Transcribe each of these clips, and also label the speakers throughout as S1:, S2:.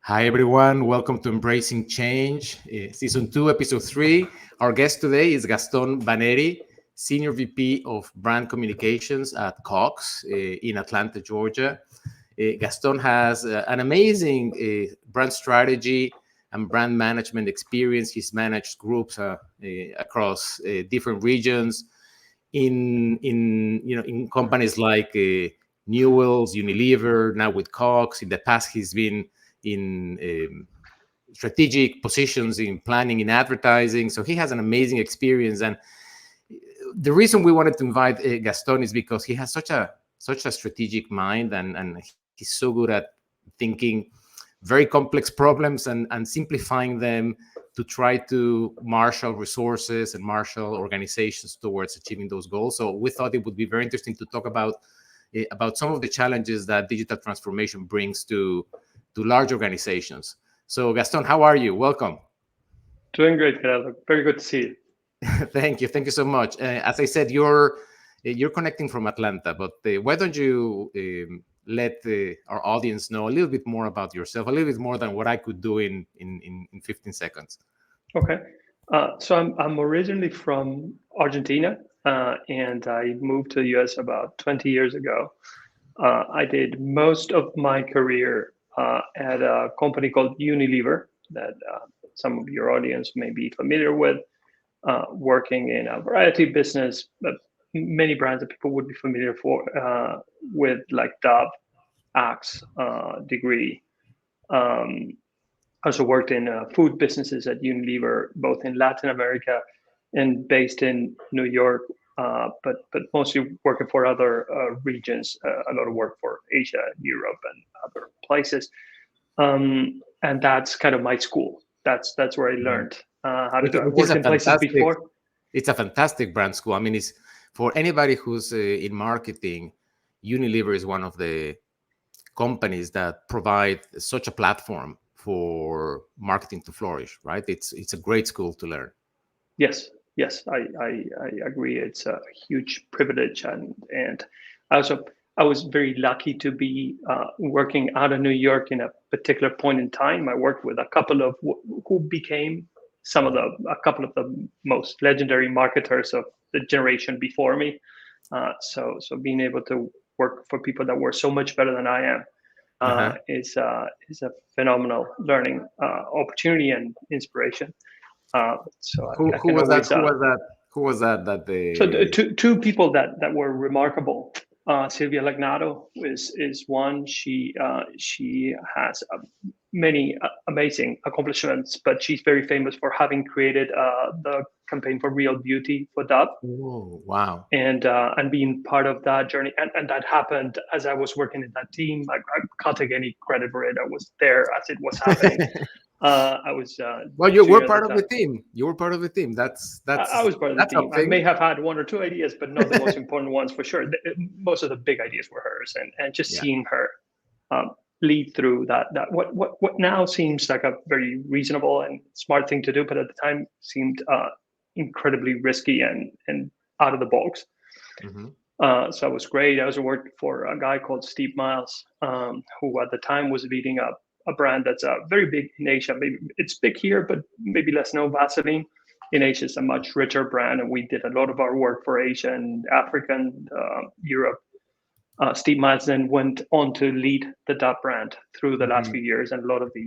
S1: Hi, everyone. Welcome to Embracing Change, Season 2, Episode 3. Our guest today is Gaston Vaneri, Senior VP of Brand Communications at Cox in Atlanta, Georgia. Gaston has an amazing brand strategy and brand management experience. He's managed groups across different regions in companies like Newell's, Unilever, now with Cox. In the past, he's been in strategic positions in planning, in advertising. So he has an amazing experience. And the reason we wanted to invite Gaston is because he has such a strategic mind, and he's so good at thinking very complex problems and simplifying them to try to marshal resources and marshal organizations towards achieving those goals. So we thought it would be very interesting to talk about some of the challenges that digital transformation brings to large organizations. So Gaston, how are you? Welcome.
S2: Doing great, Gerardo. Very good to see you.
S1: Thank you so much. As I said, you're connecting from Atlanta, but why don't you let our audience know a little bit more about yourself, a little bit more than what I could do in 15 seconds.
S2: Okay. So I'm originally from Argentina, and I moved to the US about 20 years ago. I did most of my career at a company called Unilever that some of your audience may be familiar with, working in a variety of business, but many brands that people would be familiar with, like Dove, Axe, Degree. Um, also worked in food businesses at Unilever, both in Latin America and based in New York, but mostly working for other regions. A lot of work for Asia, Europe, and other places. And that's kind of my school. That's where I learned how to do it. I
S1: Which is
S2: worked
S1: a
S2: in places
S1: fantastic,
S2: before.
S1: it's a fantastic brand school. I mean, it's for anybody who's in marketing. Unilever is one of the companies that provide such a platform for marketing to flourish, right? It's a great school to learn.
S2: Yes, I agree. It's a huge privilege, and also I was very lucky to be working out of New York in a particular point in time. I worked with a couple of who became a couple of the most legendary marketers of the generation before me. So being able to work for people that were so much better than I am
S1: Uh-huh.
S2: is a phenomenal learning opportunity and inspiration. So I
S1: Who
S2: can
S1: was that?
S2: always
S1: Who was that? That
S2: so
S1: the
S2: two people that were remarkable. Silvia Lagnado is one. She has many amazing accomplishments, but she's very famous for having created the campaign for Real Beauty for Dove,
S1: Oh, wow.
S2: and being part of that journey. And that happened as I was working in that team. I can't take any credit for it. I was there as it was happening. I was
S1: Well, you were
S2: junior at the
S1: part of the
S2: time.
S1: team. You were part of the team.
S2: I was part of the
S1: That's
S2: team. I
S1: something.
S2: may have had one or two ideas, but not the most important ones for sure. Most of the big ideas were hers, and just
S1: Yeah.
S2: seeing her lead through that what now seems like a very reasonable and smart thing to do, but at the time seemed incredibly risky and out of the box.
S1: Hmm.
S2: So it was great. I also worked for a guy called Steve Miles, who at the time was leading up a brand that's very big in Asia. Maybe it's big here, but maybe less known. Vaseline in Asia is a much richer brand, and we did a lot of our work for Asia and Africa and Europe. Steve Miles then went on to lead the Dove brand through the last
S1: Hmm.
S2: few years, and a lot of the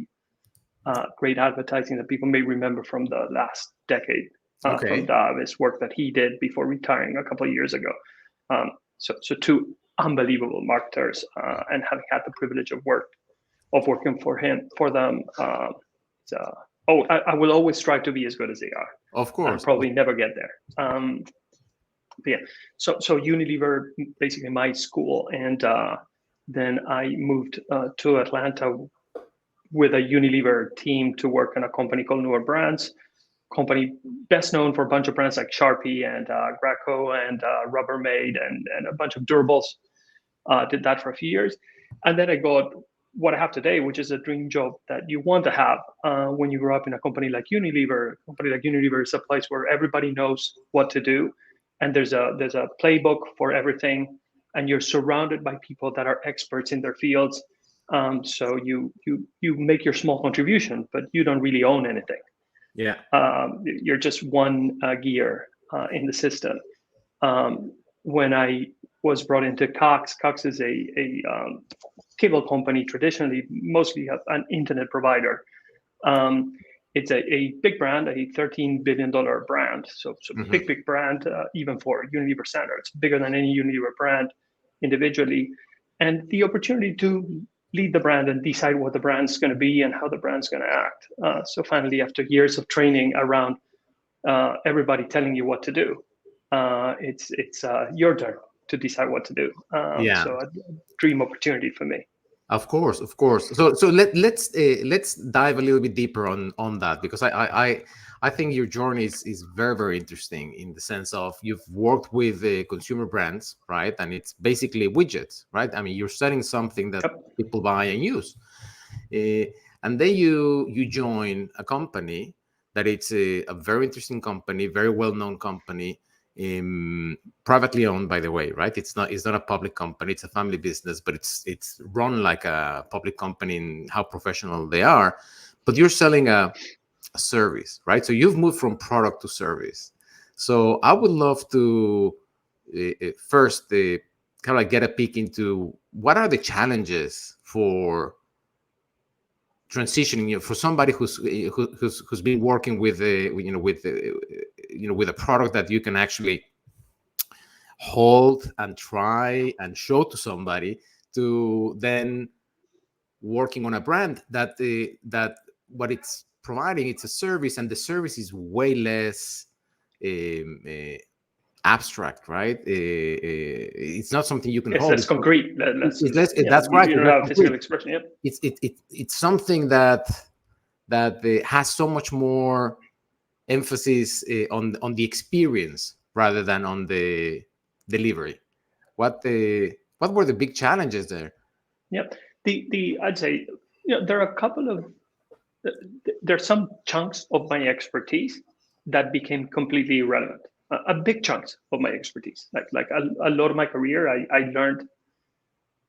S2: great advertising that people may remember from the last decade from
S1: Okay.
S2: Dove is work that he did before retiring a couple of years ago. So two unbelievable marketers, and having had the privilege of working for them. I will always strive to be as good as they are,
S1: Of
S2: and
S1: course.
S2: probably never get there. But yeah, so Unilever basically my school, and then I moved to Atlanta with a Unilever team to work in a company called Newer Brands. Company best known for a bunch of brands like Sharpie and Graco and Rubbermaid and a bunch of durables. Did that for a few years, and then I got what I have today, which is a dream job that you want to have when you grow up in a company like Unilever. A company like Unilever is a place where everybody knows what to do, and there's a playbook for everything, and you're surrounded by people that are experts in their fields. So you make your small contribution, but you don't really own anything.
S1: Yeah.
S2: You're just one gear in the system. When I was brought into Cox, Cox is a cable company, traditionally mostly an internet provider. It's a big brand, a $13 billion brand. So big brand, even for Unilever standards. It's bigger than any Unilever brand individually. And the opportunity to lead the brand and decide what the brand's going to be and how the brand's going to act. So finally, after years of training around everybody telling you what to do, it's your turn to decide what to do.
S1: Yeah.
S2: So a dream opportunity for me.
S1: Of course, of course. So let's dive a little bit deeper on that, because I think your journey is very, very interesting, in the sense of you've worked with consumer brands, right? And it's basically widgets, right? I mean, you're selling something that people buy and use, and then you join a company that it's a very interesting company, very well known company. Privately owned, by the way, right? It's not a public company, it's a family business, but it's run like a public company in how professional they are. But you're selling a service, right? So you've moved from product to service. So I would love to first kind of like get a peek into what are the challenges for transitioning, for somebody who's been working with with a product that you can actually hold and try and show to somebody, to then working on a brand that that what it's providing, it's a service, and the service is way less um, uh, abstract, right? It's not something you can
S2: It's
S1: hold.
S2: less concrete.
S1: It's less, that's right.
S2: You don't have physical expression. Yep.
S1: It's something that has so much more emphasis on the experience rather than on the delivery. What were the big challenges there?
S2: Yep. I'd say, there are a couple of there's some chunks of my expertise that became completely irrelevant. A big chunks of my expertise, like a lot of my career, I learned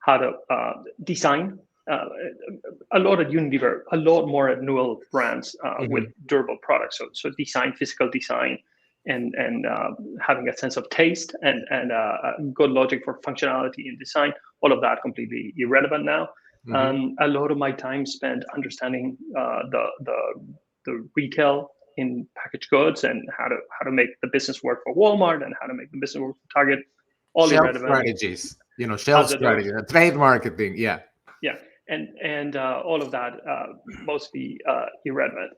S2: how to design. A lot at Unilever, a lot more at Newell brands with durable products. So design, physical design, and having a sense of taste and good logic for functionality and design. All of that completely irrelevant now. A lot of my time spent understanding the retail in packaged goods and how to make the business work for Walmart and how to make the business work for Target. All
S1: Shelf
S2: irrelevant.
S1: strategies, shelf strategy, trade marketing. Yeah.
S2: Yeah. And all of that mostly irrelevant.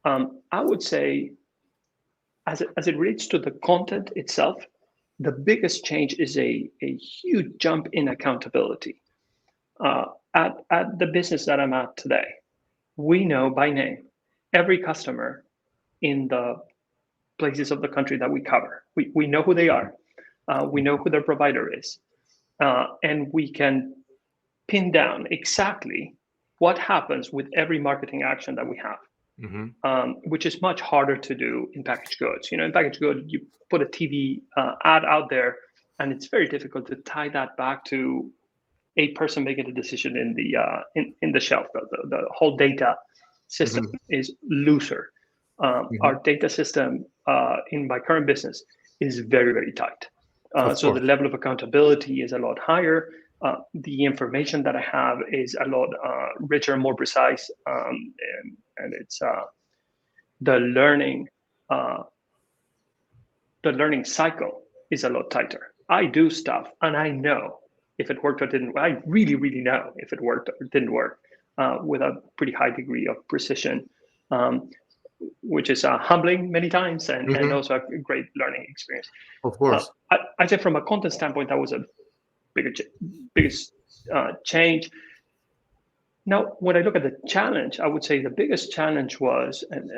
S2: I would say, as it relates to the content itself, the biggest change is a huge jump in accountability. At the business that I'm at today, we know by name every customer in the places of the country that we cover. We know who they are. We know who their provider is. And we can pin down exactly what happens with every marketing action that we have, which is much harder to do in packaged goods. In packaged goods, you put a TV ad out there, and it's very difficult to tie that back to a person making a decision in the shelf. The whole data system is looser. Our data system in my current business is very, very tight. So the level of accountability is a lot higher. The information that I have is a lot richer and more precise, and it's the learning cycle is a lot tighter. I do stuff and I know if it worked or didn't. I really, really know if it worked or didn't work with a pretty high degree of precision, which is humbling many times and also a great learning experience.
S1: Of course.
S2: I'd say from a content standpoint, that was a biggest change. Now, when I look at the challenge, I would say the biggest challenge was, and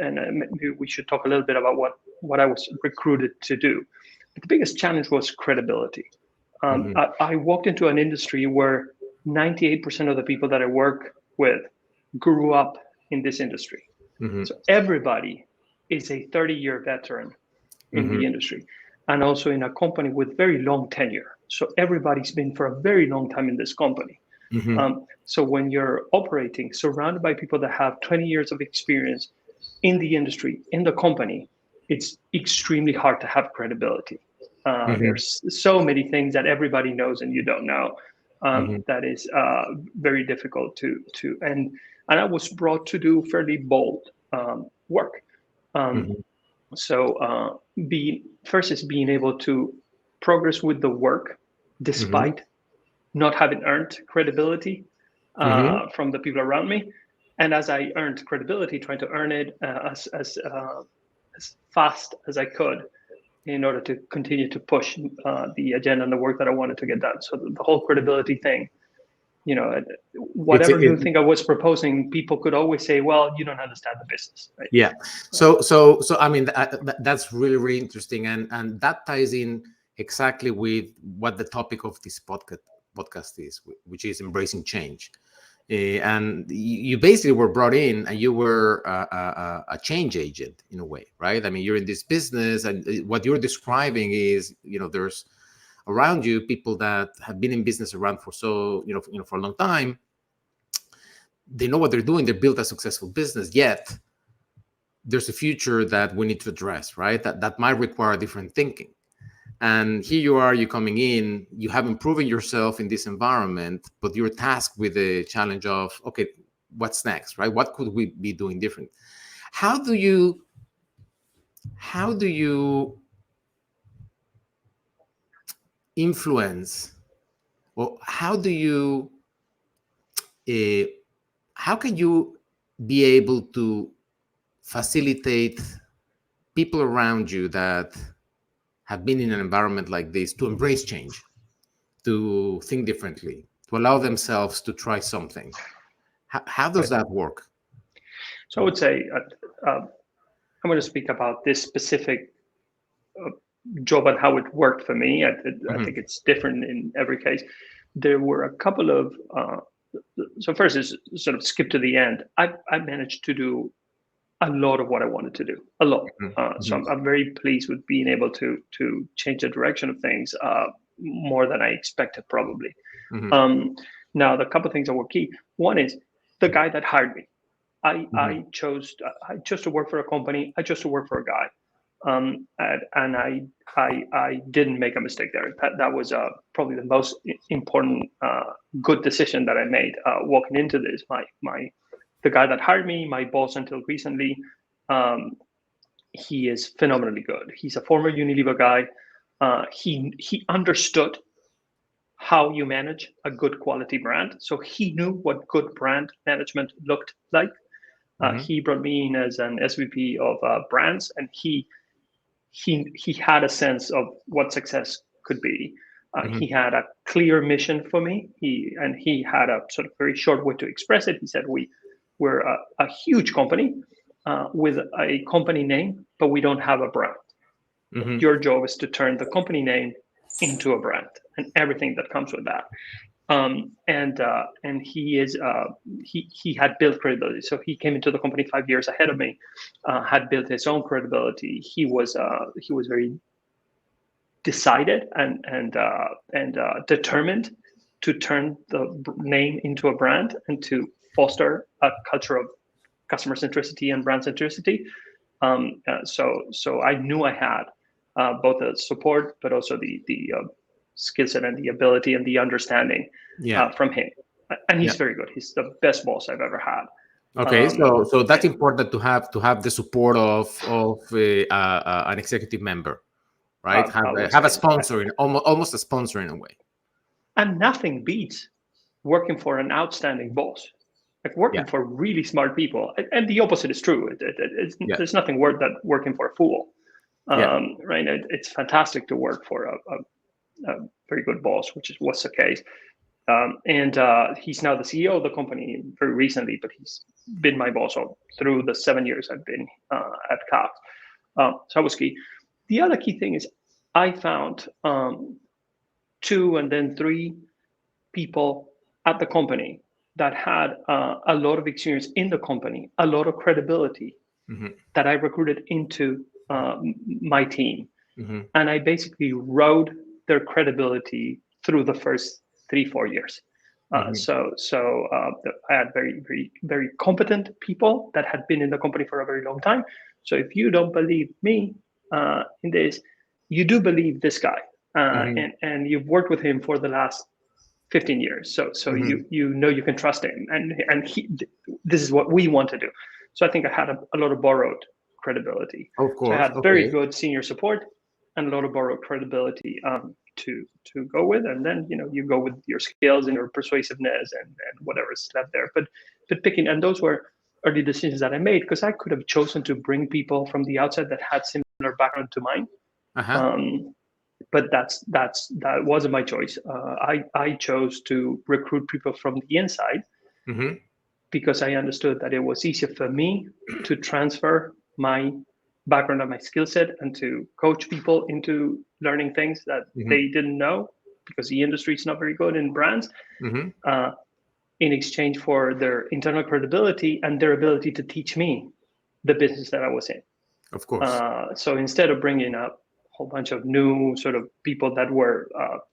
S2: maybe we should talk a little bit about what I was recruited to do. But the biggest challenge was credibility. I walked into an industry where 98% of the people that I work with grew up in this industry. So everybody is a 30-year veteran in the industry, and also in a company with very long tenure. So everybody's been for a very long time in this company. So when you're operating surrounded by people that have 20 years of experience in the industry, in the company, it's extremely hard to have credibility. There's so many things that everybody knows and you don't know. That is very difficult and I was brought to do fairly bold work. So being able to progress with the work despite not having earned credibility from the people around me. And as I earned credibility, trying to earn it as fast as I could in order to continue to push the agenda and the work that I wanted to get done. So the whole credibility thing, whatever new thing I was proposing, people could always say, "Well, you don't understand the business." Right?
S1: Yeah. So I mean, that's really, really interesting, and that ties in exactly with what the topic of this podcast is, which is embracing change. And you basically were brought in, and you were a change agent in a way, right? I mean, you're in this business, and what you're describing is, there's around you people that have been in business around for for a long time. They know what they're doing. They built a successful business, yet there's a future that we need to address, right? That might require different thinking. And here you are, you're coming in, you have improving yourself in this environment, but you're tasked with the challenge of, okay, what's next, right? What could we be doing different? How do you influence, or how can you be able to facilitate people around you that have been in an environment like this to embrace change, to think differently, to allow themselves to try something? How does that work?
S2: So I would say I'm going to speak about this specific job and how it worked for me. I think it's different in every case. There were a couple of so first is sort of skip to the end. I managed to do a lot of what I wanted to do, a lot. So I'm very pleased with being able to change the direction of things more than I expected, probably. Now, the couple of things that were key. One is the guy that hired me. I chose to work for a company. I chose to work for a guy, and I didn't make a mistake there. That was probably the most important good decision that I made walking into this. The guy that hired me, my boss until recently, he is phenomenally good. He's a former Unilever guy. He understood how you manage a good quality brand. So he knew what good brand management looked like. He brought me in as an SVP of brands, and he had a sense of what success could be. He had a clear mission for me. He had a sort of very short way to express it. He said, we're a huge company with a company name, but we don't have a brand. Your job is to turn the company name into a brand and everything that comes with that. And he had built credibility. So he came into the company 5 years ahead of me, had built his own credibility. He was very decided and determined to turn the name into a brand and to foster a culture of customer centricity and brand centricity. So I knew I had both the support, but also the skill set and the ability and the understanding from him. And he's very good. He's the best boss I've ever had.
S1: Okay, so that's important to have the support of an executive member, right? Have a sponsor, almost a sponsor in a way.
S2: And nothing beats working for an outstanding boss, like working for really smart people. And the opposite is true. There's nothing worse than working for a fool, right? It's fantastic to work for a very good boss, which was the case. And he's now the CEO of the company very recently, but he's been my boss all through the 7 years I've been at Cox. So that was key. The other key thing is I found 2 and then 3 people at the company that had a lot of experience in the company, a lot of credibility that I recruited into my team. And I basically rode their credibility through the first 3-4 years. I had very competent people that had been in the company for a very long time. So if you don't believe me in this, you do believe this guy, and you've worked with him for the last 15 years. So you know you can trust him, and this is what we want to do. So I think I had a lot of borrowed credibility.
S1: Of
S2: So I
S1: course.
S2: had very good senior support and a lot of borrowed credibility to go with, and then you go with your skills and your persuasiveness and whatever's left there. But picking, and those were early decisions that I made, because I could have chosen to bring people from the outside that had similar background to mine. But that wasn't my choice. I chose to recruit people from the inside because I understood that it was easier for me to transfer my background and my skill set and to coach people into learning things that they didn't know, because the industry is not very good in brands, in exchange for their internal credibility and their ability to teach me the business that I was in.
S1: Of course.
S2: So instead of bringing up a whole bunch of new sort of people that were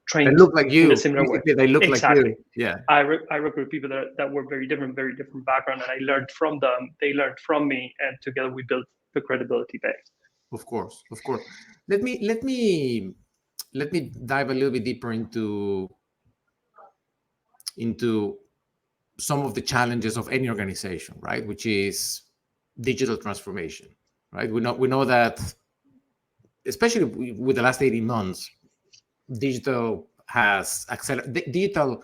S2: trained
S1: they look like you
S2: in a similar way.
S1: They look
S2: exactly.
S1: like you. Yeah.
S2: I recruit people that were very different background, and I learned from them. They learned from me, and together we built the credibility base.
S1: Of course. Let me dive a little bit deeper into some of the challenges of any organization, right? Which is digital transformation, right? We know that, especially with the last 18 months, digital has accelerated. Digital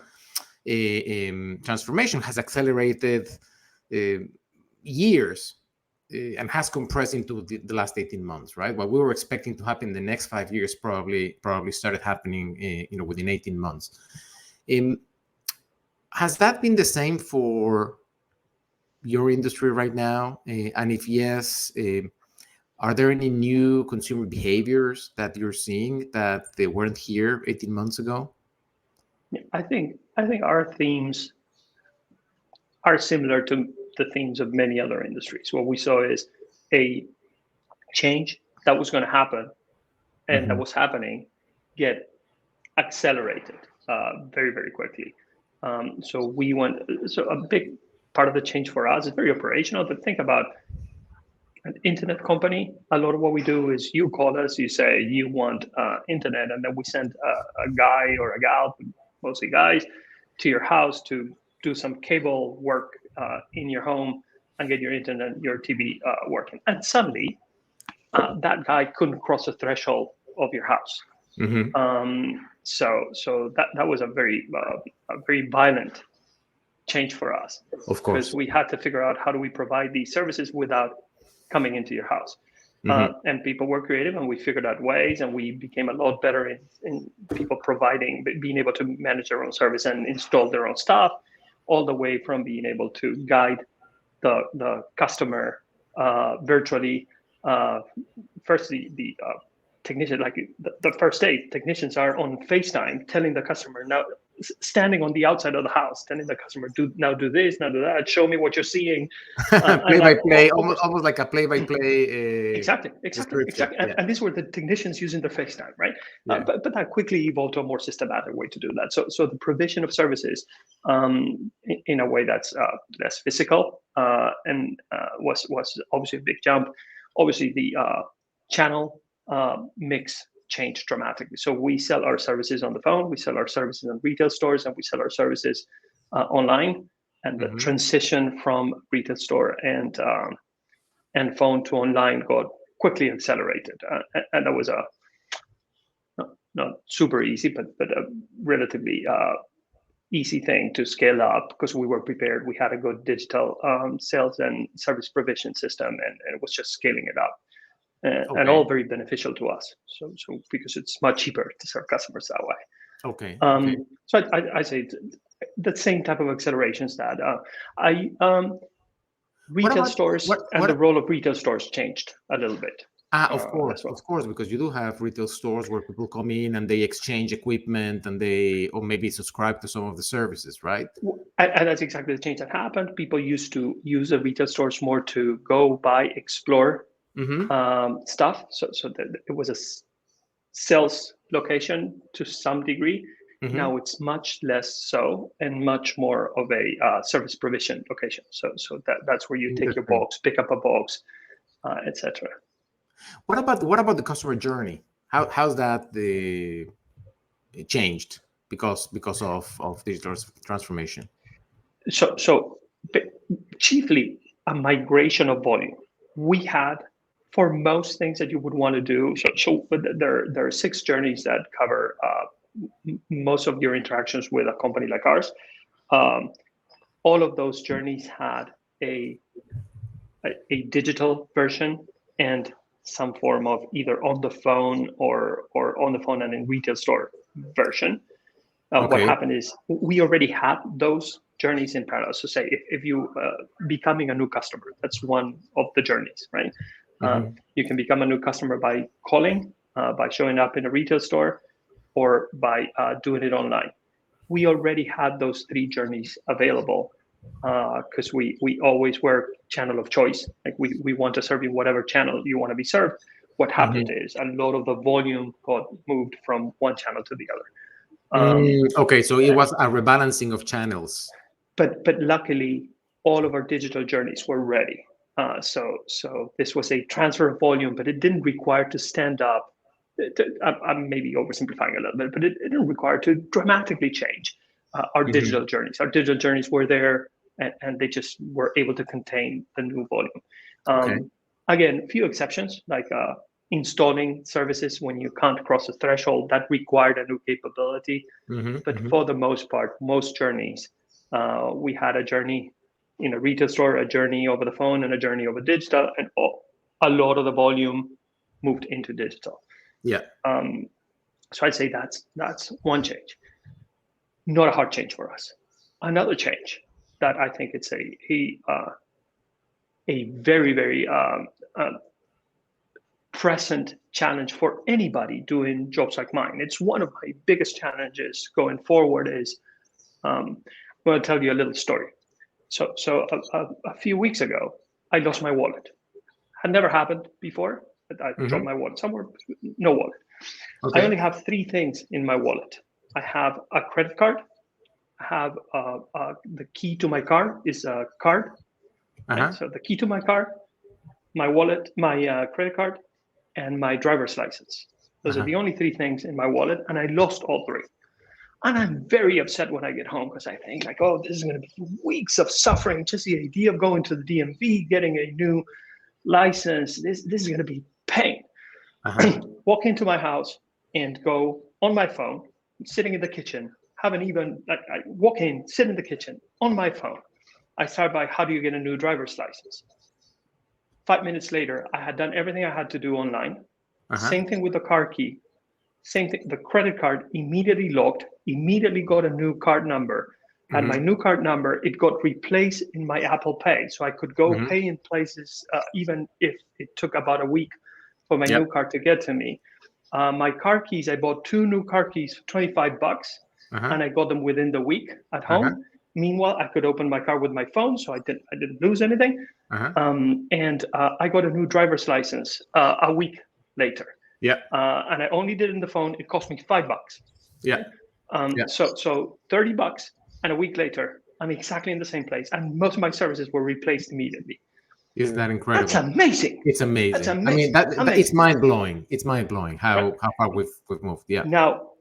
S1: transformation has accelerated years and has compressed into the last 18 months, right? What we were expecting to happen in the next 5 years probably started happening, within 18 months. Has that been the same for your industry right now? And if yes, are there any new consumer behaviors that you're seeing that they weren't here 18 months ago?
S2: I think our themes are similar to the themes of many other industries. What we saw is a change that was going to happen and that was happening get accelerated very, very quickly. So a big part of the change for us is very operational. But think about an internet company. A lot of what we do is you call us, you say you want internet, and then we send a guy or a gal, mostly guys, to your house to do some cable work in your home and get your internet, your TV working. And suddenly, that guy couldn't cross the threshold of your house. So that was a very violent change for us.
S1: Of course,
S2: because we had to figure out how do we provide these services without coming into your house. And people were creative, and we figured out ways, and we became a lot better in people being able to manage their own service and install their own stuff, all the way from being able to guide the customer virtually. First, the technician, like the first day, technicians are on FaceTime telling the customer, now standing on the outside of the house, telling the customer, do this, now do that, show me what you're seeing.
S1: Play by play, almost like a play by play.
S2: Exactly.
S1: Yeah.
S2: And these were the technicians using the FaceTime, right? Yeah. But that quickly evolved to a more systematic way to do that. So the provision of services in a way that's less physical and was obviously a big jump. Obviously, the channel mix changed dramatically. So we sell our services on the phone, we sell our services in retail stores, and we sell our services online. And the transition from retail store and phone to online got quickly accelerated. And that was not super easy, but a relatively easy thing to scale up because we were prepared. We had a good digital sales and service provision system, and it was just scaling it up. And all very beneficial to us. So because it's much cheaper to serve customers that way.
S1: Okay.
S2: So I say the same type of accelerations that retail stores and the role of retail stores changed a little bit.
S1: Of course, because you do have retail stores where people come in and they exchange equipment and or maybe subscribe to some of the services, right?
S2: And that's exactly the change that happened. People used to use the retail stores more to go buy, explore stuff. So that it was a sales location to some degree. Now it's much less so and much more of a service provision location. So that's where you take your box, pick up a box, etc.
S1: What about the customer journey? How's that changed because of digital transformation?
S2: So chiefly a migration of volume. We had, for most things that you would want to do, so there are 6 journeys that cover most of your interactions with a company like ours. All of those journeys had a digital version and some form of either on the phone or on the phone and in retail store version. What happened is we already had those journeys in parallel. So say if you becoming a new customer, that's one of the journeys, right? You can become a new customer by calling, by showing up in a retail store, or by doing it online. We already had those 3 journeys available because we always were channel of choice. Like we want to serve you whatever channel you want to be served. What happened is a lot of the volume got moved from one channel to the other.
S1: Okay, so it was a rebalancing of channels.
S2: But luckily, all of our digital journeys were ready. So this was a transfer of volume, but it didn't require to stand up. I'm maybe oversimplifying a little bit, but it didn't require to dramatically change our digital journeys. Our digital journeys were there, and they just were able to contain the new volume. Again, few exceptions, like installing services when you can't cross a threshold, that required a new capability. But for the most part, most journeys, we had a journey in a retail store, a journey over the phone, and a journey over digital, and a lot of the volume moved into digital.
S1: Yeah.
S2: So I'd say that's one change. Not a hard change for us. Another change that I think it's a very, very present challenge for anybody doing jobs like mine. It's one of my biggest challenges going forward is, I'm going to tell you a little story. So a few weeks ago, I lost my wallet. Had never happened before, but I dropped my wallet somewhere, no wallet. I only have 3 things in my wallet. I have a credit card. I have the key to my car is a card. Right? So the key to my car, my wallet, my credit card, and my driver's license. Those are the only 3 things in my wallet, and I lost all 3. And I'm very upset when I get home because I think like, oh, this is going to be weeks of suffering. Just the idea of going to the DMV, getting a new license, this is going to be pain. Walk into my house and go on my phone, sitting in the kitchen, haven't even, I walk in, sit in the kitchen on my phone. I start by, how do you get a new driver's license? 5 minutes later, I had done everything I had to do online. Same thing with the car key. Same thing, the credit card immediately locked, immediately got a new card number. Had my new card number, it got replaced in my Apple Pay. So I could go pay in places, even if it took about a week for my new card to get to me. My car keys, I bought 2 new car keys for $25, and I got them within the week at home. Meanwhile, I could open my car with my phone, so I didn't lose anything. And I got a new driver's license a week later. And I only did it in the phone. It cost me $5. So $30, and a week later, I'm exactly in the same place, and most of my services were replaced immediately.
S1: Isn't that incredible?
S2: That's amazing.
S1: It's amazing.
S2: That's amazing.
S1: I mean, it's mind blowing. It's mind blowing how far we've moved. Yeah.
S2: Now,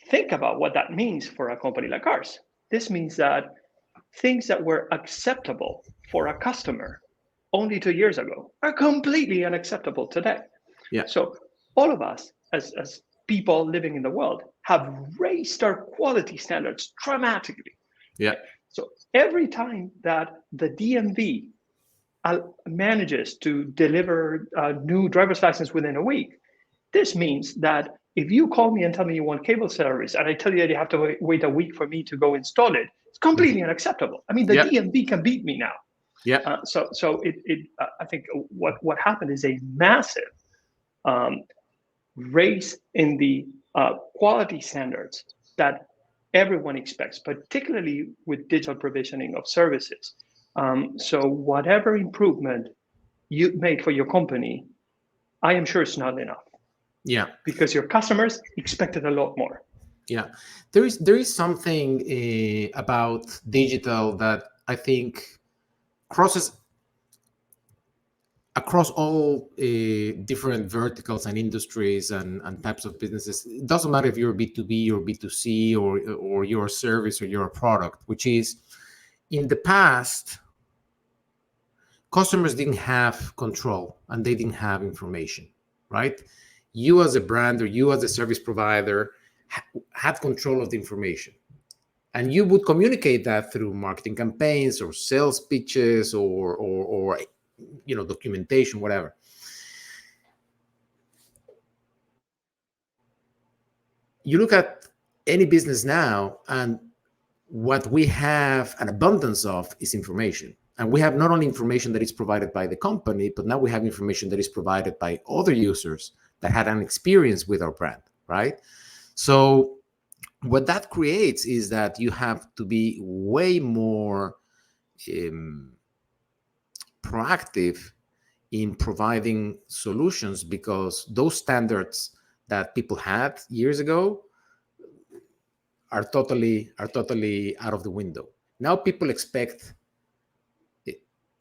S2: think about what that means for a company like ours. This means that things that were acceptable for a customer only 2 years ago are completely unacceptable today. So all of us as people living in the world have raised our quality standards dramatically. So every time that the DMV manages to deliver a new driver's license within a week, this means that if you call me and tell me you want cable service, and I tell you that you have to wait a week for me to go install it, it's completely unacceptable. I mean, the DMV can beat me now. So I think what happened is a massive raise in the quality standards that everyone expects, particularly with digital provisioning of services. So whatever improvement you made for your company, I am sure it's not enough. Because your customers expected a lot more.
S1: Yeah, there is something about digital that I think crosses across all different verticals and industries and types of businesses. It doesn't matter if you're B2B or B2C or you're a service or you're a product, which is in the past, customers didn't have control and they didn't have information, right? You as a brand or you as a service provider had control of the information. And you would communicate that through marketing campaigns or sales pitches or documentation, whatever. You look at any business now, and what we have an abundance of is information. And we have not only information that is provided by the company, but now we have information that is provided by other users that had an experience with our brand, right? So what that creates is that you have to be way more proactive in providing solutions, because those standards that people had years ago are totally out of the window. Now people expect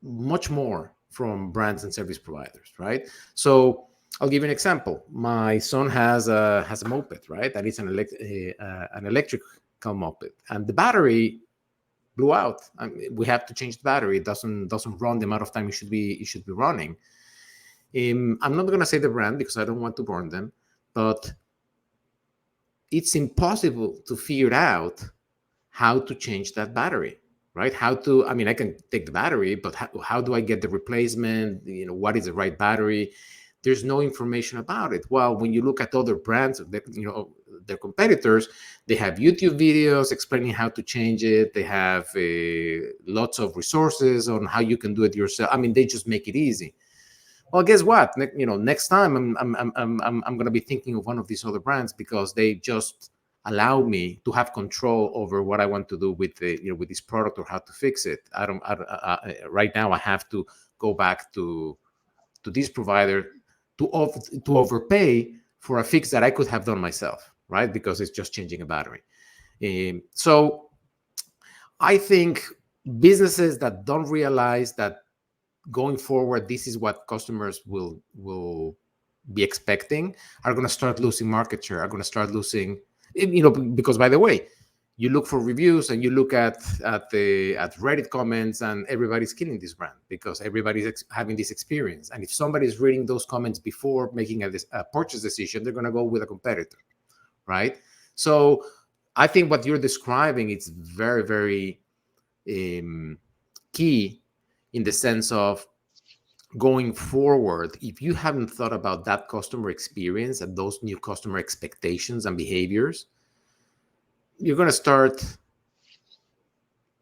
S1: much more from brands and service providers, right? So I'll give you an example. My son has a moped, right? That is an electrical moped, and the battery blew out. I mean, we have to change the battery. It doesn't run the amount of time it should be running. I'm not going to say the brand because I don't want to burn them, but it's impossible to figure out how to change that battery, right? I mean, I can take the battery, but how do I get the replacement? What is the right battery? There's no information about it. Well, when you look at other brands, their competitors, they have YouTube videos explaining how to change it. They have lots of resources on how you can do it yourself. I mean, they just make it easy. Well, guess what? Next time I'm going to be thinking of one of these other brands, because they just allow me to have control over what I want to do with with this product or how to fix it. Right now I have to go back to this provider to overpay for a fix that I could have done myself, right? Because it's just changing a battery. So I think businesses that don't realize that going forward, this is what customers will be expecting, are going to start losing market share, are going to start losing, because by the way, you look for reviews and you look at Reddit comments, and everybody's killing this brand because everybody's having this experience. And if somebody's reading those comments before making a purchase decision, they're going to go with a competitor, right? So I think what you're describing, it's very, very key, in the sense of going forward. If you haven't thought about that customer experience and those new customer expectations and behaviors, you're going to start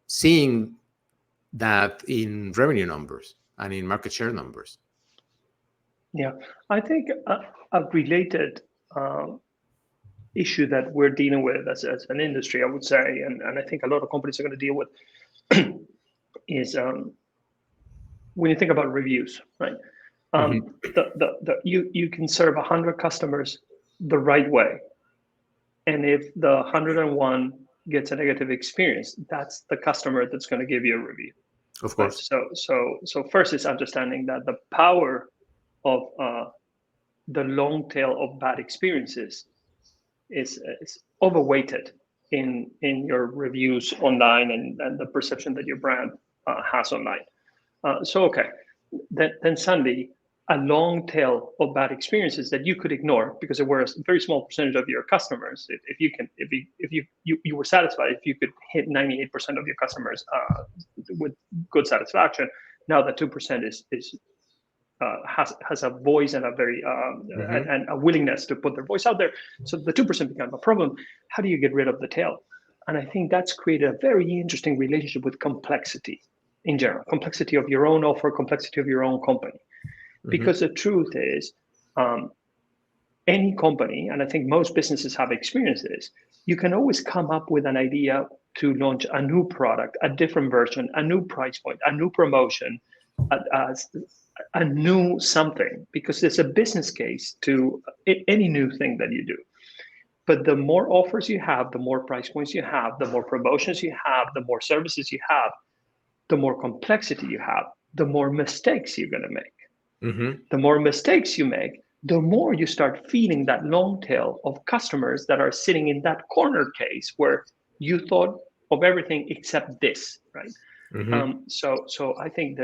S1: seeing that in revenue numbers and in market share numbers.
S2: Yeah, I think a related issue that we're dealing with as an industry, I would say, and I think a lot of companies are going to deal with, is when you think about reviews, right? You can serve 100 customers the right way, and if the 101 gets a negative experience, that's the customer that's going to give you a review.
S1: Of course.
S2: Right? So first is understanding that the power of the long tail of bad experiences is overweighted in your reviews online and the perception that your brand has online. Okay, then suddenly a long tail of bad experiences that you could ignore because it were a very small percentage of your customers. If you were satisfied, if you could hit 98% of your customers with good satisfaction, now that 2% has a voice and a very and a willingness to put their voice out there. So the 2% become a problem. How do you get rid of the tail? And I think that's created a very interesting relationship with complexity in general, complexity of your own offer, complexity of your own company. Because the truth is, any company, and I think most businesses have experienced this, you can always come up with an idea to launch a new product, a different version, a new price point, a new promotion, a new something, because there's a business case to any new thing that you do. But the more offers you have, the more price points you have, the more promotions you have, the more services you have, the more complexity you have, the more mistakes you're going to make. The more mistakes you make, the more you start feeding that long tail of customers that are sitting in that corner case where you thought of everything except this, right? So I think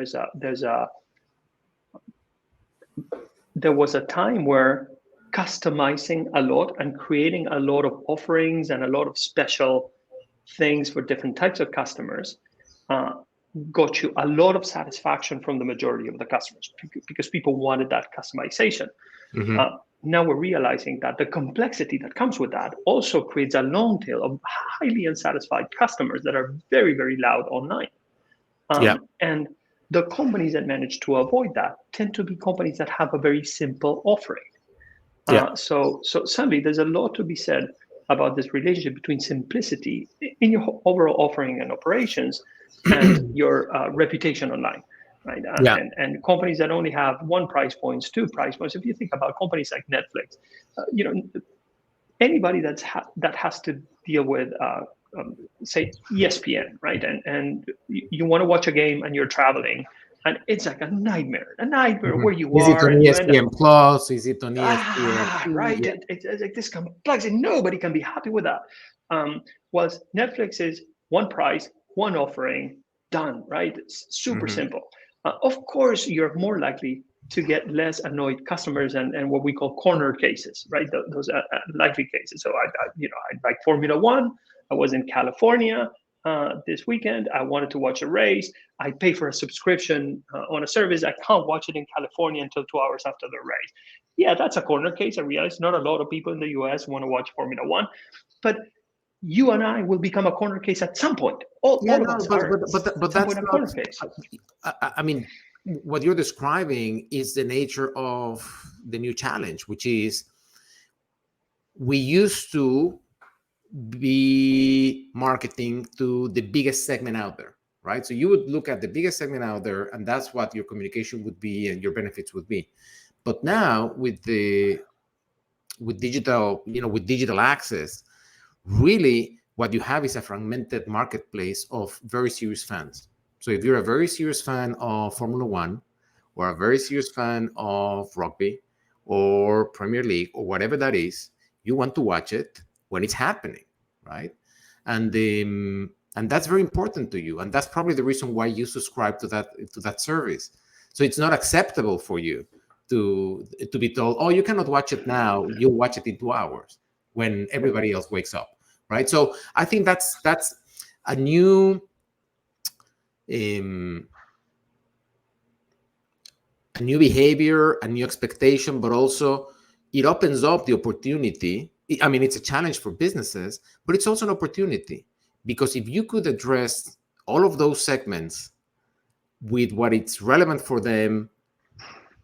S2: there was a time where customizing a lot and creating a lot of offerings and a lot of special things for different types of customers got you a lot of satisfaction from the majority of the customers because people wanted that customization. Now we're realizing that the complexity that comes with that also creates a long tail of highly unsatisfied customers that are very, very loud online. And the companies that manage to avoid that tend to be companies that have a very simple offering. So sadly, there's a lot to be said about this relationship between simplicity in your overall offering and operations and your reputation online, right? And companies that only have one price points, two price points. If you think about companies like Netflix, anybody that has to deal with say ESPN, right? And you want to watch a game and you're traveling, and it's like a nightmare where you
S1: is
S2: are.
S1: It on ESPN Plus? Is it on ESPN?
S2: Right. It's like this complexity. Nobody can be happy with that. Whilst Netflix is one price, one offering, done, right? It's super simple. Of course, you're more likely to get less annoyed customers and what we call corner cases, right? Those are likely cases. So I like Formula One. I was in California this weekend. I wanted to watch a race. I pay for a subscription on a service. I can't watch it in California until 2 hours after the race. Yeah, that's a corner case. I realize not a lot of people in the US want to watch Formula One, but you and I will become a corner case at some point. All of us are
S1: but that's
S2: a corner case.
S1: I mean, what you're describing is the nature of the new challenge, which is we used to be marketing to the biggest segment out there, right? So you would look at the biggest segment out there, and that's what your communication would be and your benefits would be. But now with digital access, really what you have is a fragmented marketplace of very serious fans. So if you're a very serious fan of Formula One, or a very serious fan of rugby or Premier League or whatever that is, you want to watch it when it's happening, right? And that's very important to you, and that's probably the reason why you subscribe to that service. So it's not acceptable for you to be told, oh, you cannot watch it now, you'll watch it in 2 hours when everybody else wakes up, right? So I think that's a new behavior, a new expectation, but also it opens up the opportunity. I mean, it's a challenge for businesses, but it's also an opportunity, because if you could address all of those segments with what it's relevant for them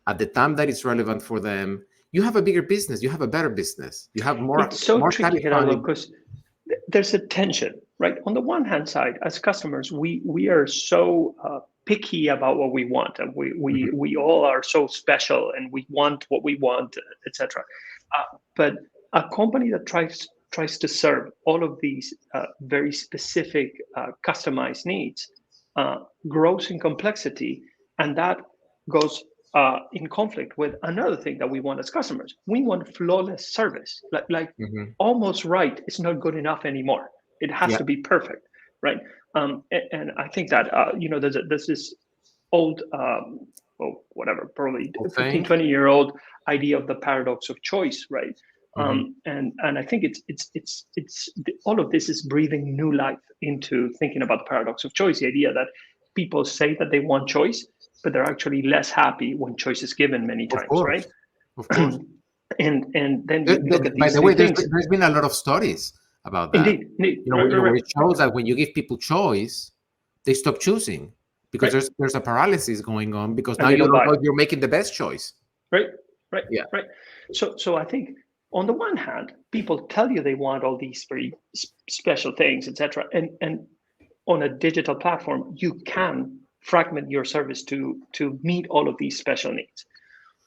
S1: at the time that it's relevant for them, you have a bigger business, you have a better business, you have more.
S2: It's so
S1: more
S2: tricky, Gerardo, because there's a tension, right? On the one hand side, as customers, we are so picky about what we want, and we all are so special, and we want what we want, etc. But a company that tries to serve all of these very specific customized needs grows in complexity, and that goes in conflict with another thing that we want as customers. We want flawless service, like almost right. It's not good enough anymore. It has to be perfect, right? And I think that there's this old, probably 15, 20-year-old idea of the paradox of choice, right? And I think it's all of this is breathing new life into thinking about the paradox of choice. The idea that people say that they want choice, but they're actually less happy when choice is given many times, right?
S1: Of course.
S2: And then you look at these
S1: by the way,
S2: things.
S1: there's been a lot of studies about that.
S2: Indeed.
S1: Where it shows that when you give people choice, they stop choosing, because there's a paralysis going on, because now you don't know if you're making the best choice.
S2: Right. So I think on the one hand, people tell you they want all these very special things, etc. And on a digital platform, you can fragment your service to meet all of these special needs.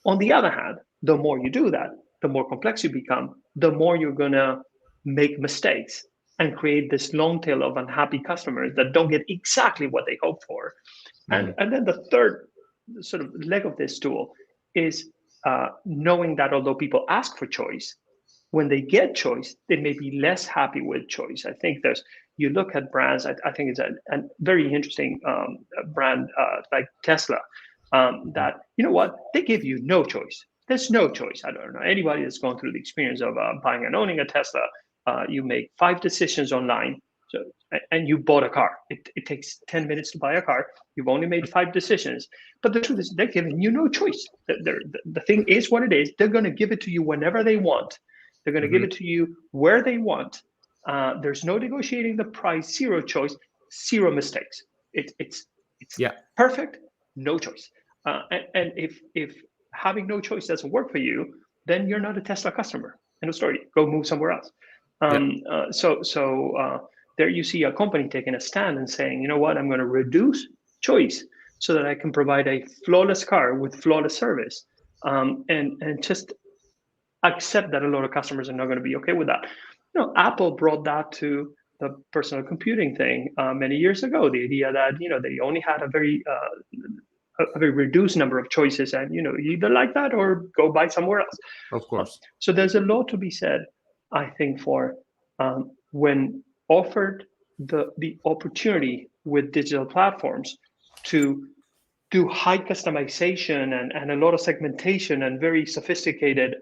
S2: On the other hand, the more you do that, the more complex you become, the more you're gonna make mistakes and create this long tail of unhappy customers that don't get exactly what they hope for.
S1: Mhm.
S2: And then the third sort of leg of this stool is knowing that although people ask for choice, when they get choice, they may be less happy with choice. I think you look at brands, I think it's a very interesting brand like Tesla, that, you know what, they give you no choice. There's no choice. I don't know anybody that's gone through the experience of buying and owning a Tesla. You make 5 decisions online. So, and you bought a car. It takes 10 minutes to buy a car. You've only made 5 decisions. But the truth is, they're giving you no choice. The thing is what it is. They're going to give it to you whenever they want. They're going to give
S1: Mhm.
S2: it to you where they want. There's no negotiating the price, zero choice, zero mistakes. It's
S1: Yeah,
S2: perfect, no choice. And if having no choice doesn't work for you, then you're not a Tesla customer. End of story. Go move somewhere else.
S1: yeah,
S2: There you see a company taking a stand and saying, you know what, I'm going to reduce choice so that I can provide a flawless car with flawless service, and just accept that a lot of customers are not going to be okay with that. Apple brought that to the personal computing thing many years ago. The idea that they only had a very reduced number of choices, and you either like that or go buy somewhere else.
S1: of course.
S2: So there's a lot to be said, I think, for when offered the opportunity with digital platforms to do high customization and a lot of segmentation and very sophisticated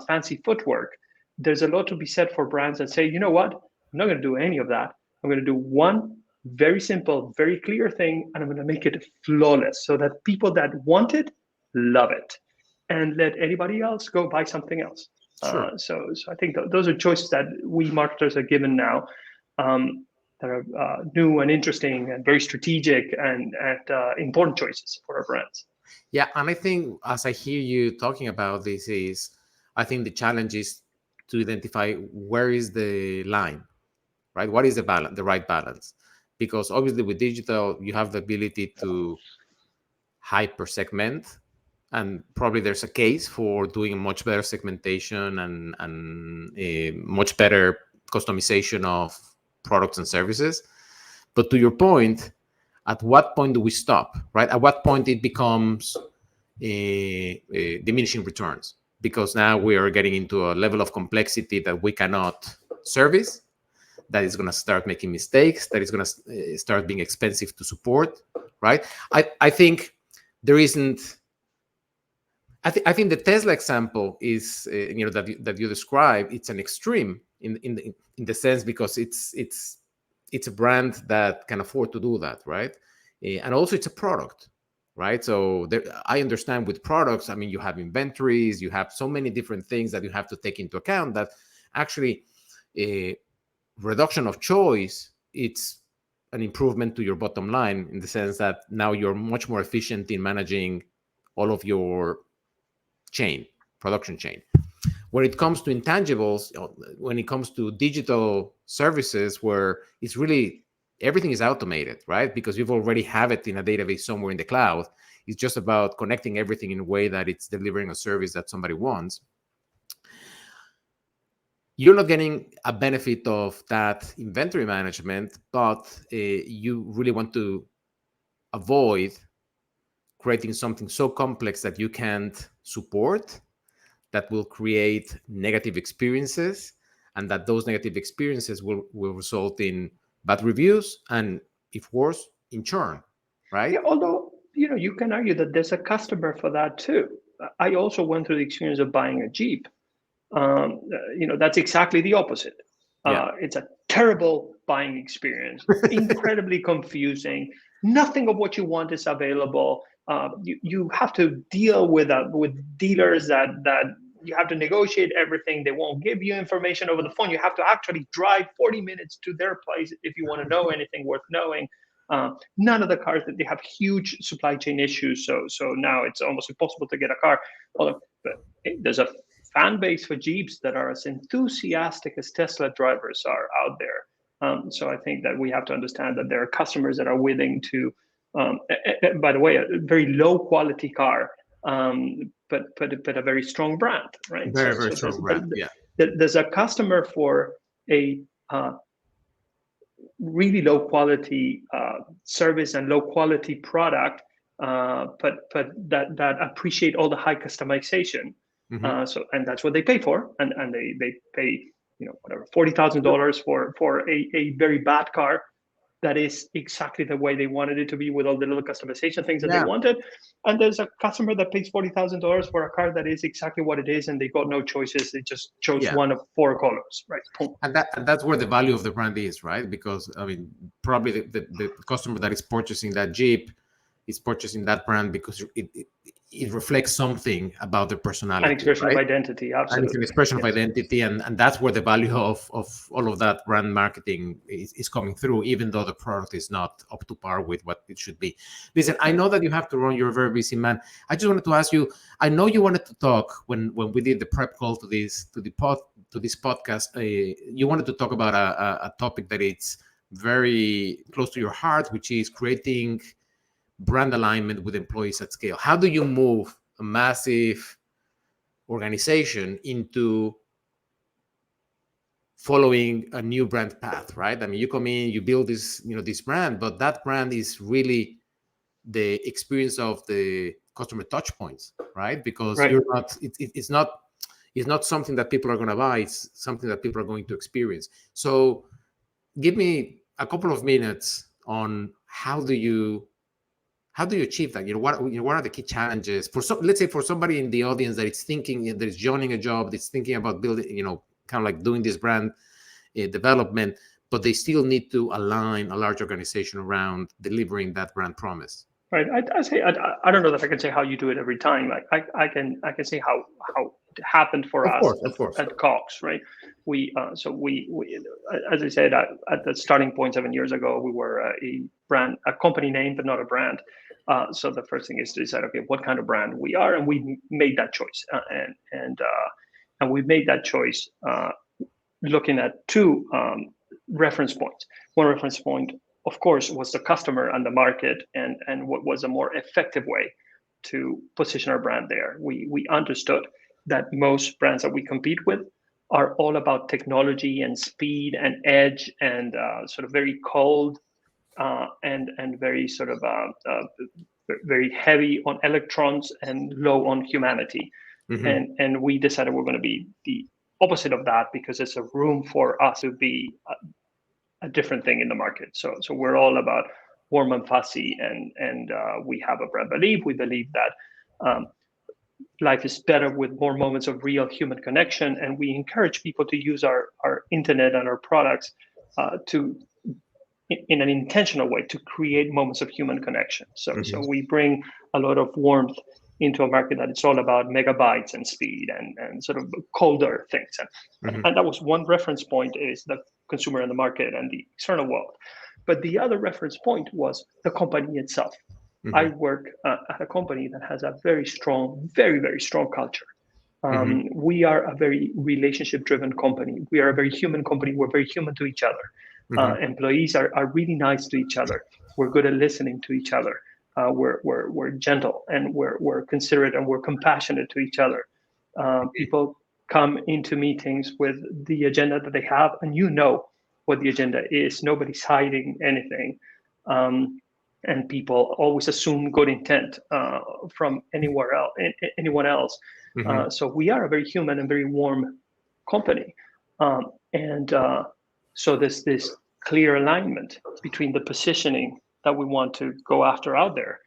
S2: fancy footwork. There's a lot to be said for brands that say, you know what, I'm not going to do any of that. I'm going to do one very simple, very clear thing, and I'm going to make it flawless so that people that want it love it, and let anybody else go buy something else.
S1: Sure.
S2: So I think those are choices that we marketers are given now, that are new and interesting and very strategic and important choices for our brands.
S1: Yeah, and I think as I hear you talking about this, I think the challenge is to identify where is the line, right? What is the balance, the right balance? Because obviously with digital, you have the ability to hyper segment, and probably there's a case for doing a much better segmentation and a much better customization of products and services. But to your point, at what point do we stop, right? At what point it becomes diminishing returns? Because now we are getting into a level of complexity that we cannot service, that is going to start making mistakes, that is going to start being expensive to support, right? I think there isn't. I think the Tesla example is, that you describe. It's an extreme in the sense because it's a brand that can afford to do that, right? And also it's a product, right? So I understand with products. I mean, you have inventories, you have so many different things that you have to take into account. That actually, reduction of choice, it's an improvement to your bottom line in the sense that now you're much more efficient in managing all of your production chain. When it comes to intangibles, when it comes to digital services, where it's really everything is automated, right? Because you've already have it in a database somewhere in the cloud. It's just about connecting everything in a way that it's delivering a service that somebody wants. You're not getting a benefit of that inventory management, but you really want to avoid creating something so complex that you can't support, that will create negative experiences, and that those negative experiences will result in bad reviews and, if worse, in churn,
S2: Yeah,
S1: right?
S2: although you can argue that there's a customer for that too. I also went through the experience of buying a Jeep. That's exactly the opposite.
S1: Yeah,
S2: It's a terrible buying experience, incredibly confusing. Nothing of what you want is available. You have to deal with dealers that you have to negotiate everything. They won't give you information over the phone. You have to actually drive 40 minutes to their place if you want to know anything worth knowing. None of the cars, that they have huge supply chain issues. So now it's almost impossible to get a car. But there's a fan base for Jeeps that are as enthusiastic as Tesla drivers are out there. So I think that we have to understand that there are customers that are willing to, by the way, a very low quality car, but a very strong brand, right?
S1: very,
S2: So
S1: very strong brand. Yeah.
S2: there's a customer for a really low quality service and low quality product, but that appreciate all the high customization. So, and that's what they pay for, and they pay, whatever, $40,000 for a very bad car that is exactly the way they wanted it to be, with all the little customization things that they wanted. And there's a customer that pays $40,000 for a car that is exactly what it is, and they got no choices. They just chose one of 4 colors, right? Boom.
S1: And that's where the value of the brand is, right? Because I mean, probably the customer that is purchasing that Jeep is purchasing that brand because it reflects something about their personality.
S2: An expression of identity, absolutely.
S1: And it's an expression of identity, and that's where the value of all of that brand marketing is coming through, even though the product is not up to par with what it should be. Listen, I know that you have to run, you're a very busy man. I just wanted to ask you, I know you wanted to talk when we did the prep call to this podcast, you wanted to talk about a topic that it's very close to your heart, which is creating brand alignment with employees at scale. How do you move a massive organization into following a new brand path, right? I mean, you come in, you build this, this brand, but that brand is really the experience of the customer touch points, right? Because you're not, it's not something that people are going to buy. It's something that people are going to experience. So give me a couple of minutes on how do you achieve that? What are the key challenges let's say for somebody in the audience that is thinking, that is joining a job, that's thinking about building, kind of like doing this brand development, but they still need to align a large organization around delivering that brand promise.
S2: Right. I say I don't know that I can say how you do it every time. Like I can say how it happened for us at Cox, right? We as I said at the starting point 7 years ago, we were a company name but not a brand. So the first thing is to decide, okay, what kind of brand we are, and we made that choice, and we made that choice looking at 2 reference points. One reference point, of course, was the customer and the market, and what was a more effective way to position our brand there. We understood that most brands that we compete with are all about technology and speed and edge and sort of very cold and very sort of very heavy on electrons and low on humanity. And we decided we're going to be the opposite of that, because it's a room for us to be a different thing in the market. So we're all about warm and fuzzy, and we have a brand belief. We believe that life is better with more moments of real human connection, and we encourage people to use our internet and our products in an intentional way to create moments of human connection. So we bring a lot of warmth into a market that it's all about megabytes and speed and sort of colder things. And that was one reference point, is the consumer and the market and the external world. But the other reference point was the company itself. I work at a company that has a very strong, very, very strong culture. We are a very relationship-driven company. We are a very human company. We're very human to each other. Employees are really nice to each other. We're good at listening to each other. We're gentle, and we're considerate, and we're compassionate to each other. People come into meetings with the agenda that they have, and what the agenda is. Nobody's hiding anything. And people always assume good intent from anyone else. So we are a very human and very warm company. So there's this clear alignment between the positioning that we want to go after out there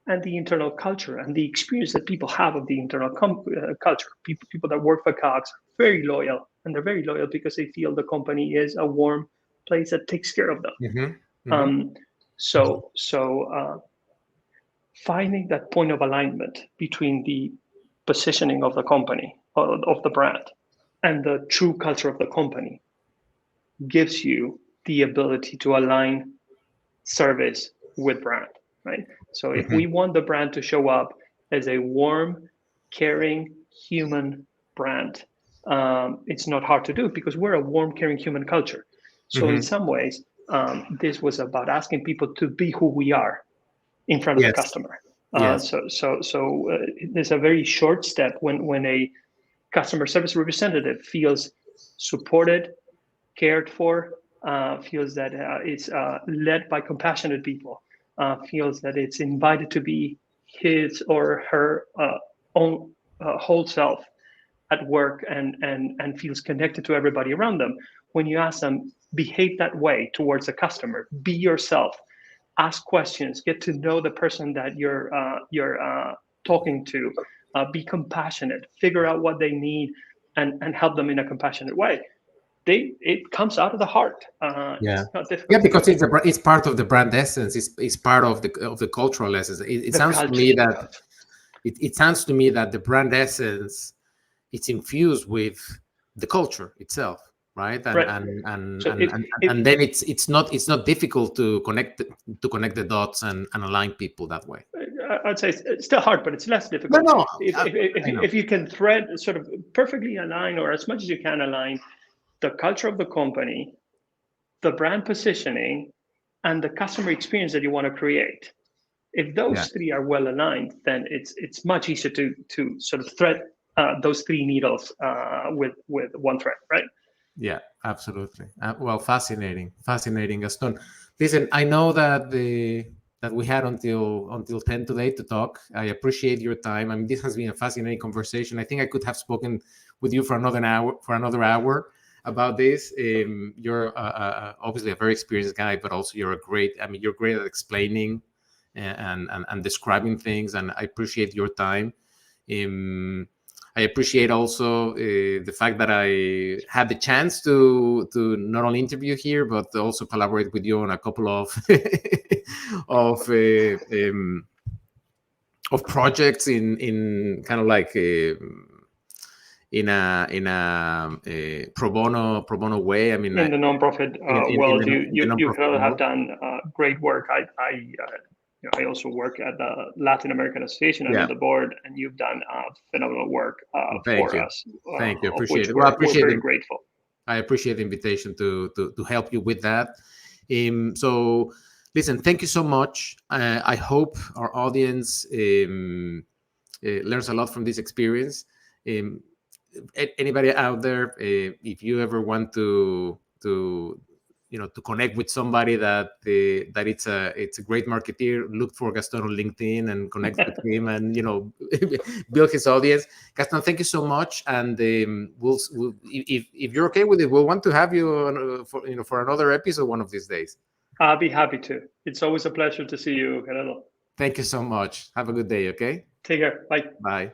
S2: and the internal culture and the experience that people have of the internal culture. People that work for Cox are very loyal, and they're very loyal because they feel the company is a warm place that takes care of them. So finding that point of alignment between the positioning of the company, of the brand, and the true culture of the company gives you the ability to align service with brand, right? So if we want the brand to show up as a warm, caring, human brand, it's not hard to do, because we're a warm, caring human culture. So in some ways, this was about asking people to be who we are in front of the customer. So there's a very short step when a customer service representative feels supported, cared for, feels that it's led by compassionate people, feels that it's invited to be his or her own whole self at work, and feels connected to everybody around them. When you ask them, behave that way towards a customer, be yourself, ask questions, get to know the person that you're talking to, be compassionate, figure out what they need, and help them in a compassionate way. It comes out of the heart.
S1: Yeah,
S2: It's not
S1: yeah,
S2: difficult to
S1: because
S2: do.
S1: it's part of the brand essence. It's part of the cultural essence. It
S2: The
S1: sounds to
S2: culture.
S1: me that it sounds to me that the brand essence, it's infused with the culture itself, right?
S2: Right. So
S1: And then it's not difficult to connect the dots and align people that way.
S2: I'd say it's still hard, but it's less
S1: No,
S2: difficult.
S1: no,
S2: If,
S1: I,
S2: if, if,
S1: I know.
S2: if you can thread sort of perfectly align, or as much as you can align, the culture of the company, the brand positioning, and the customer experience that you want to create. If
S1: Yeah,
S2: those three are well aligned, then it's much easier to sort of thread those three needles with one thread, right?
S1: yeah, absolutely. Well, fascinating, Gaston. Listen, I know that we had until 10 today to talk. I appreciate your time. I mean, this has been a fascinating conversation. I think I could have spoken with you for another hour about this. You're obviously a very experienced guy, but also you're a great. I mean, you're great at explaining and describing things, and I appreciate your time. Um, I appreciate also the fact that I had the chance to not only interview here, but also collaborate with you on a couple of of of projects in kind of like in a pro bono way. I mean,
S2: In the nonprofit
S1: in
S2: world,
S1: the
S2: you
S1: nonprofit
S2: have
S1: world.
S2: done great work. I also work at the Latin American Association. I'm on
S1: Yeah.
S2: the board, and you've done phenomenal work
S1: Well, thank
S2: for
S1: you.
S2: us,
S1: Thank you.
S2: of which
S1: Appreciate it. Well, I
S2: we're
S1: appreciate
S2: very
S1: the
S2: grateful.
S1: I appreciate the invitation to help you with that. So, listen, thank you so much. I hope our audience learns a lot from this experience. Um, Anybody out there, if you ever want to connect with somebody that it's a great marketeer, look for Gaston on LinkedIn and connect with him, and build his audience. Gaston, thank you so much, and we'll if you're okay with it, we'll want to have you on, for another episode one of these days.
S2: I'll be happy to. It's always a pleasure to see you, Gerardo.
S1: Thank you so much. Have a good day. Okay.
S2: Take care. Bye.
S1: Bye.